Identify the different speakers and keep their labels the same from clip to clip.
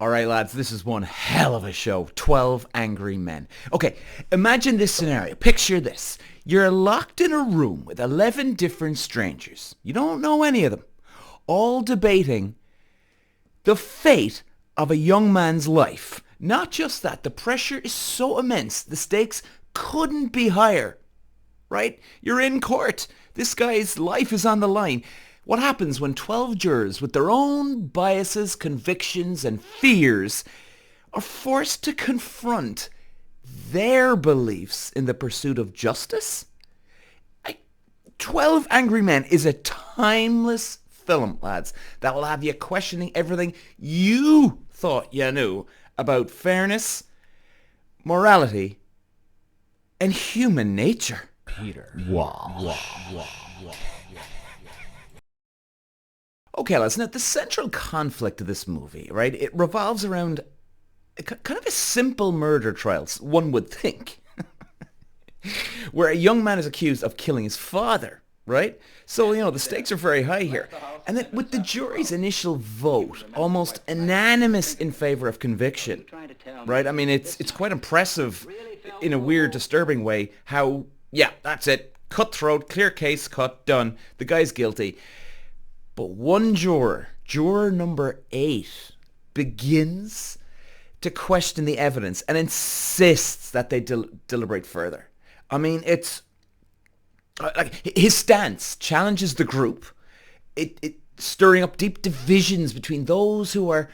Speaker 1: All right, lads, this is one hell of a show. 12 Angry Men. Okay, imagine this scenario. Picture this. You're locked in a room with 11 different strangers. You don't know any of them. All debating the fate of a young man's life. Not just that, the pressure is so immense. The stakes couldn't be higher, right? You're in court. This guy's life is on the line. What happens when 12 jurors with their own biases, convictions, and fears are forced to confront their beliefs in the pursuit of justice? 12 Angry Men is a timeless film, lads, that will have you questioning everything you thought you knew about fairness, morality, and human nature.
Speaker 2: Peter.
Speaker 1: Okay, lads, now the central conflict of this movie, right, it revolves around kind of a simple murder trial, one would think, where a young man is accused of killing his father, right? So, the stakes are very high here. And then with the jury's initial vote, almost unanimous in favor of conviction, right? I mean, it's quite impressive in a weird, disturbing way how, yeah, that's it, cutthroat, clear case, cut, done, the guy's guilty. But one juror number 8, begins to question the evidence and insists that they deliberate further. I mean, it's like his stance challenges the group. It stirring up deep divisions between those who are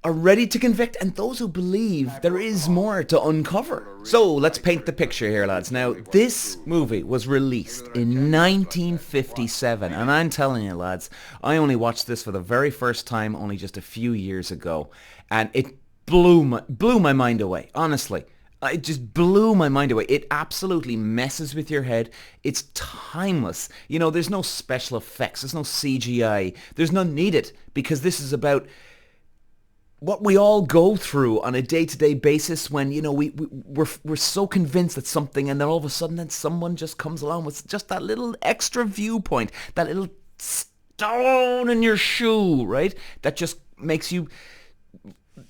Speaker 1: ready to convict and those who believe there is more to uncover. So let's paint the picture here, lads. Now, this movie was released in 1957, and I'm telling you, lads, I only watched this for the very first time only just a few years ago, and it blew my mind away, honestly. It just blew my mind away. It absolutely messes with your head. It's timeless. There's no special effects. There's no CGI. There's none needed, because this is about what we all go through on a day-to-day basis when, we're so convinced that something, and then all of a sudden then someone just comes along with just that little extra viewpoint, that little stone in your shoe, right? That just makes you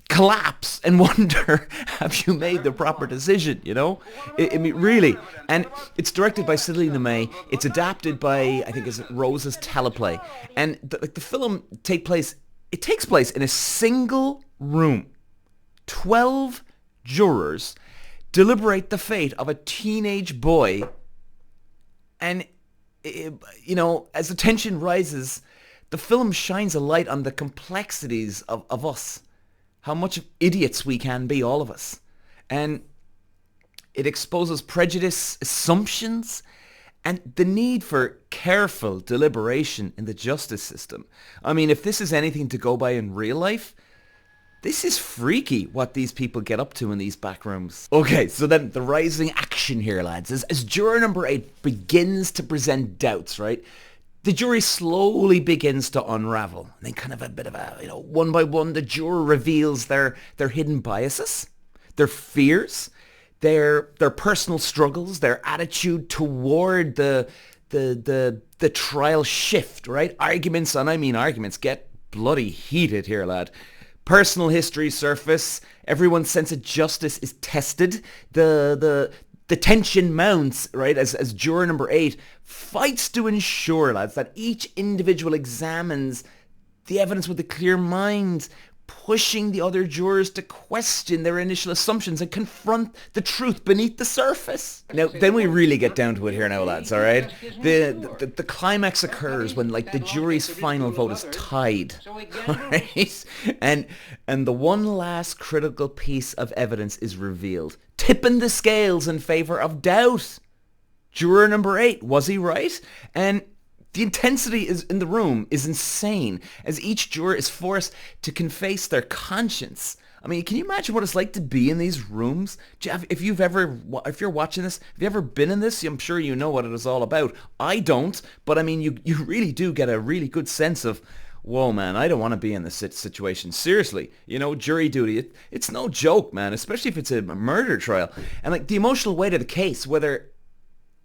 Speaker 1: collapse and wonder, have you made the proper decision, I mean, really. And it's directed by Celine May. It's adapted by, I think, is it Rose's teleplay. And the film takes place in a single room. 12 jurors deliberate the fate of a teenage boy. And, as the tension rises, the film shines a light on the complexities of us. How much of idiots we can be, all of us. And it exposes prejudice, assumptions, and the need for careful deliberation in the justice system. I mean, if this is anything to go by in real life, this is freaky what these people get up to in these back rooms. Okay, so then the rising action here, lads, as juror number 8 begins to present doubts, right? The jury slowly begins to unravel. And then kind of a bit of a, one by one, the juror reveals their hidden biases, their fears, their personal struggles, their attitude toward the trial shift, right? Arguments, and I mean arguments, get bloody heated here, lad. Personal history surface. Everyone's sense of justice is tested. The tension mounts, right, as juror number 8 fights to ensure, lads, that each individual examines the evidence with a clear mind, pushing the other jurors to question their initial assumptions and confront the truth beneath the surface. Now, then we really get down to it here now, lads, all right? The climax occurs when, the jury's final vote is tied, all right? And the one last critical piece of evidence is revealed, tipping the scales in favor of doubt. Juror number 8, was he right? And the intensity in the room is insane, as each juror is forced to confess their conscience. I mean, can you imagine what it's like to be in these rooms? If you're watching this, have you ever been in this? I'm sure you know what it is all about. I don't, but I mean, you really do get a really good sense of, whoa, man, I don't want to be in this situation. Seriously, jury duty, it's no joke, man, especially if it's a murder trial. And the emotional weight of the case, whether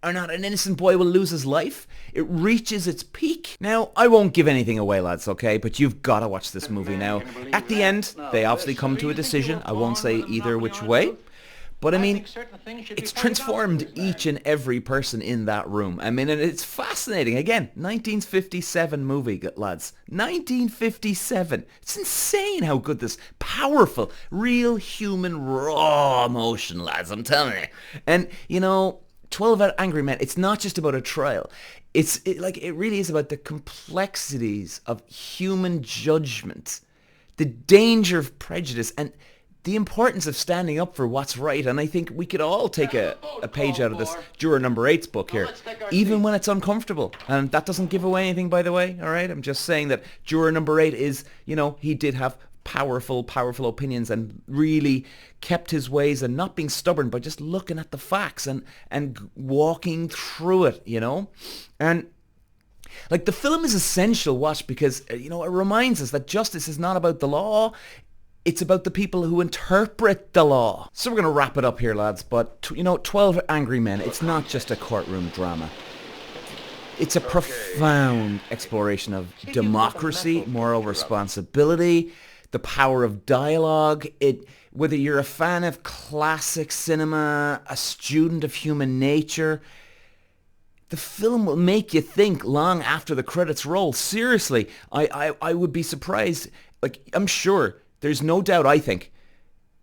Speaker 1: or not an innocent boy will lose his life. It reaches its peak. Now, I won't give anything away, lads, okay? But you've got to watch this movie now. At the end, they obviously come to a decision. I won't say either which way. But I mean, it's transformed each and every person in that room. I mean, and it's fascinating. Again, 1957 movie, lads. 1957. It's insane how good this powerful, real human, raw emotion, lads. I'm telling you. And, you know, 12 Angry Men, it's not just about a trial. It really is about the complexities of human judgment, the danger of prejudice, and the importance of standing up for what's right. And I think we could all take a page out of this Juror Number 8's book here, even when it's uncomfortable. And that doesn't give away anything, by the way, all right? I'm just saying that Juror Number 8 is, you know, he did have powerful opinions and really kept his ways and not being stubborn, but just looking at the facts and walking through it, you know? And like, the film is essential watch because, you know, it reminds us that justice is not about the law. It's about the people who interpret the law. So we're going to wrap it up here, lads. But, you know, 12 Angry Men, it's not just a courtroom drama. It's a profound exploration of democracy, moral responsibility, the power of dialogue. Whether you're a fan of classic cinema, a student of human nature, the film will make you think long after the credits roll. Seriously, I would be surprised. Like, I'm sure, there's no doubt, I think,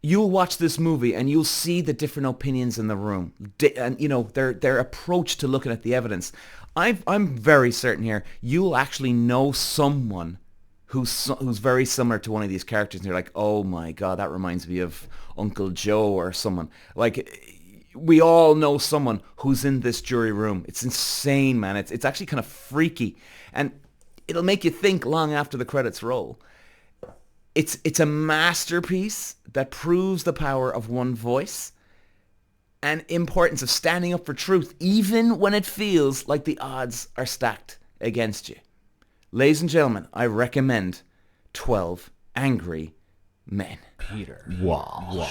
Speaker 1: you'll watch this movie and you'll see the different opinions in the room. And, you know, their approach to looking at the evidence. I'm very certain here, you'll actually know someone who's very similar to one of these characters. And you're like, oh my God, that reminds me of Uncle Joe or someone. Like, we all know someone who's in this jury room. It's insane, man. It's actually kind of freaky. And it'll make you think long after the credits roll. It's a masterpiece that proves the power of one voice and importance of standing up for truth, even when it feels like the odds are stacked against you. Ladies and gentlemen, I recommend 12 Angry Men.
Speaker 2: Peter. Wow.